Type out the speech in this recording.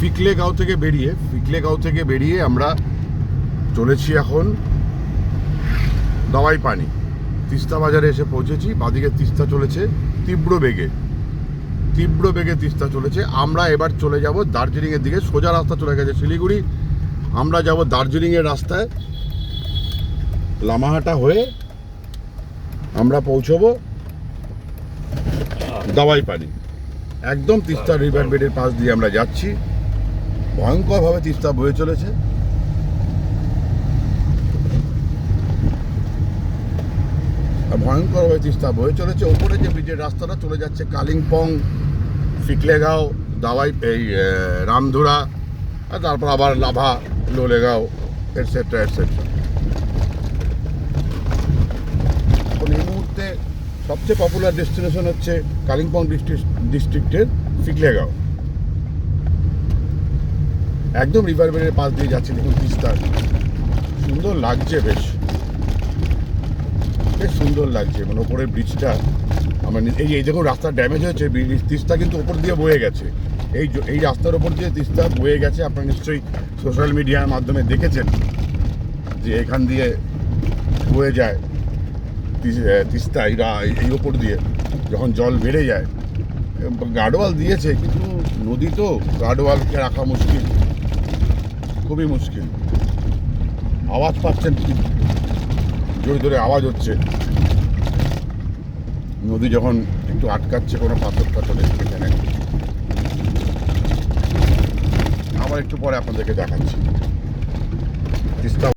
ফিকলেগাঁও থেকে বেরিয়ে আমরা চলেছি এখন দাওয়াই পানি। তিস্তা বাজারে এসে পৌঁছেছি। বাদিকে তিস্তা চলেছে তীব্র বেগে তিস্তা চলেছে। আমরা এবার চলে যাব দার্জিলিংয়ের দিকে। সোজা রাস্তা চলে গেছে শিলিগুড়ি, আমরা যাব দার্জিলিংয়ের রাস্তায়। লামাহাটা হয়ে আমরা পৌঁছবো দাওয়াই পানি। একদম তিস্তা রিভার বেডের পাশ দিয়ে আমরা যাচ্ছি। ভয়ঙ্করভাবে তিস্তা বয়ে চলেছে। ওপরে যে ব্রিজের রাস্তাটা চলে যাচ্ছে কালিম্পং, ফিকলেগাঁও, দাওয়াই, এই রামধুরা, আর তারপর আবার লাভা, লোলেগাঁও, এটসেট্রা। এখন এই মুহূর্তে সবচেয়ে পপুলার ডেস্টিনেশন হচ্ছে কালিম্পং ডিস্ট্রিক্টের ফিকলেগাঁও। একদম রিভার বেডের পাশ দিয়ে যাচ্ছে। দেখুন তিস্তা, সুন্দর লাগছে, বেশ সুন্দর লাগছে। মানে ওপরের ব্রিজটা আমার এই দেখুন রাস্তা ড্যামেজ হয়েছে, তিস্তা কিন্তু ওপর দিয়ে বয়ে গেছে। এই রাস্তার ওপর দিয়ে তিস্তা বয়ে গেছে। আপনারা নিশ্চয়ই সোশ্যাল মিডিয়ার মাধ্যমে দেখেছেন যে এখান দিয়ে বয়ে যায় তিস্তা এই ওপর দিয়ে। যখন জল বেড়ে যায়, গার্ডওয়াল দিয়েছে, কিন্তু নদী তো গার্ডওয়ালকে রাখা মুশকিল, খুবই মুশকিল। আওয়াজ পাচ্ছেন, জোরে আওয়াজ হচ্ছে নদী যখন একটু আটকাচ্ছে কোনো পাথর এখানে। আবার একটু পরে আপনাদেরকে দেখাচ্ছি তিস্তা।